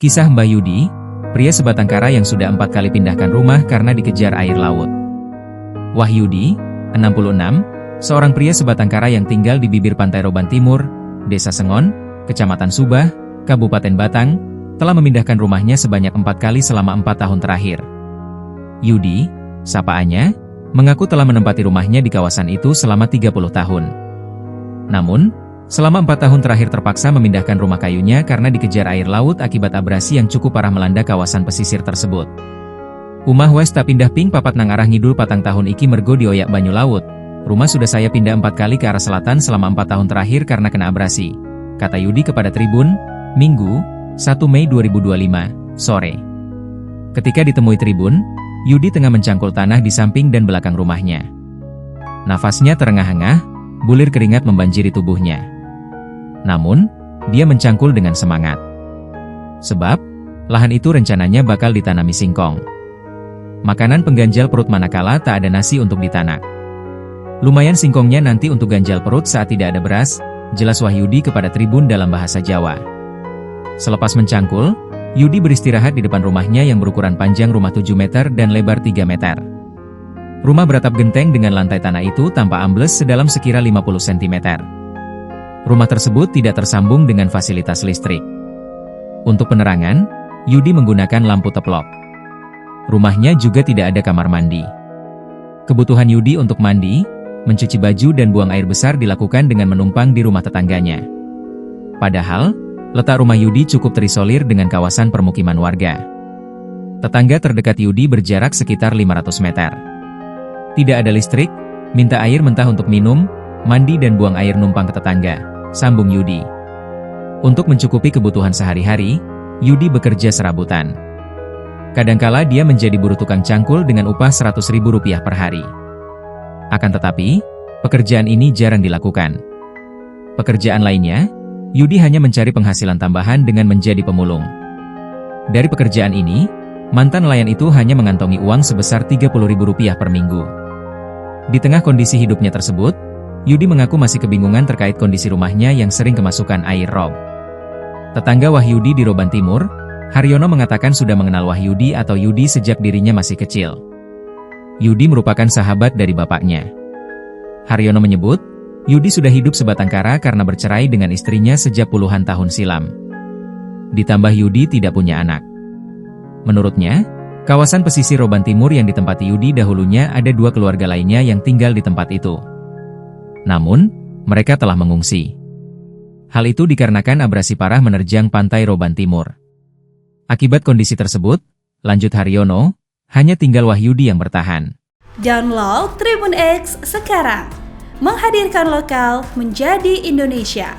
Kisah Mbah Yudi, pria sebatang kara yang sudah 4 kali pindahkan rumah karena dikejar air laut. Wahyudi, 66, seorang pria sebatang kara yang tinggal di bibir pantai Roban Timur, Desa Sengon, Kecamatan Subah, Kabupaten Batang, telah memindahkan rumahnya sebanyak 4 kali selama 4 tahun terakhir. Yudi, sapaannya, mengaku telah menempati rumahnya di kawasan itu selama 30 tahun. Namun, selama 4 tahun terakhir terpaksa memindahkan rumah kayunya karena dikejar air laut akibat abrasi yang cukup parah melanda kawasan pesisir tersebut. Umah wes tak pindah ping papat nang arah ngidul patang tahun iki mergo dioyak banyu laut. Rumah sudah saya pindah 4 kali ke arah selatan selama 4 tahun terakhir karena kena abrasi, kata Yudi kepada Tribun, Minggu, 1 Mei 2025, sore. Ketika ditemui Tribun, Yudi tengah mencangkul tanah di samping dan belakang rumahnya. Nafasnya terengah-engah, bulir keringat membanjiri tubuhnya. Namun, dia mencangkul dengan semangat. Sebab, lahan itu rencananya bakal ditanami singkong. Makanan pengganjal perut manakala tak ada nasi untuk ditanak. Lumayan singkongnya nanti untuk ganjal perut saat tidak ada beras, jelas Wahyudi kepada Tribun dalam bahasa Jawa. Selepas mencangkul, Yudi beristirahat di depan rumahnya yang berukuran panjang rumah 7 meter dan lebar 3 meter. Rumah beratap genteng dengan lantai tanah itu tanpa ambles sedalam sekira 50 cm. Rumah tersebut tidak tersambung dengan fasilitas listrik. Untuk penerangan, Yudi menggunakan lampu teplok. Rumahnya juga tidak ada kamar mandi. Kebutuhan Yudi untuk mandi, mencuci baju dan buang air besar dilakukan dengan menumpang di rumah tetangganya. Padahal, letak rumah Yudi cukup terisolir dengan kawasan permukiman warga. Tetangga terdekat Yudi berjarak sekitar 500 meter. Tidak ada listrik, minta air mentah untuk minum, mandi dan buang air numpang ke tetangga, sambung Yudi. Untuk mencukupi kebutuhan sehari-hari, Yudi bekerja serabutan. Kadangkala dia menjadi buruh tukang cangkul dengan upah Rp100.000 per hari. Akan tetapi, pekerjaan ini jarang dilakukan. Pekerjaan lainnya, Yudi hanya mencari penghasilan tambahan dengan menjadi pemulung. Dari pekerjaan ini, mantan nelayan itu hanya mengantongi uang sebesar Rp30.000 per minggu. Di tengah kondisi hidupnya tersebut, Yudi mengaku masih kebingungan terkait kondisi rumahnya yang sering kemasukan air rob. Tetangga Wahyudi di Roban Timur, Haryono mengatakan sudah mengenal Wahyudi atau Yudi sejak dirinya masih kecil. Yudi merupakan sahabat dari bapaknya. Haryono menyebut, Yudi sudah hidup sebatang kara karena bercerai dengan istrinya sejak puluhan tahun silam. Ditambah Yudi tidak punya anak. Menurutnya, kawasan pesisir Roban Timur yang ditempati Yudi dahulunya ada 2 keluarga lainnya yang tinggal di tempat itu. Namun, mereka telah mengungsi. Hal itu dikarenakan abrasi parah menerjang pantai Roban Timur. Akibat kondisi tersebut, lanjut Haryono, hanya tinggal Wahyudi yang bertahan. Download Tribun X sekarang, menghadirkan lokal menjadi Indonesia.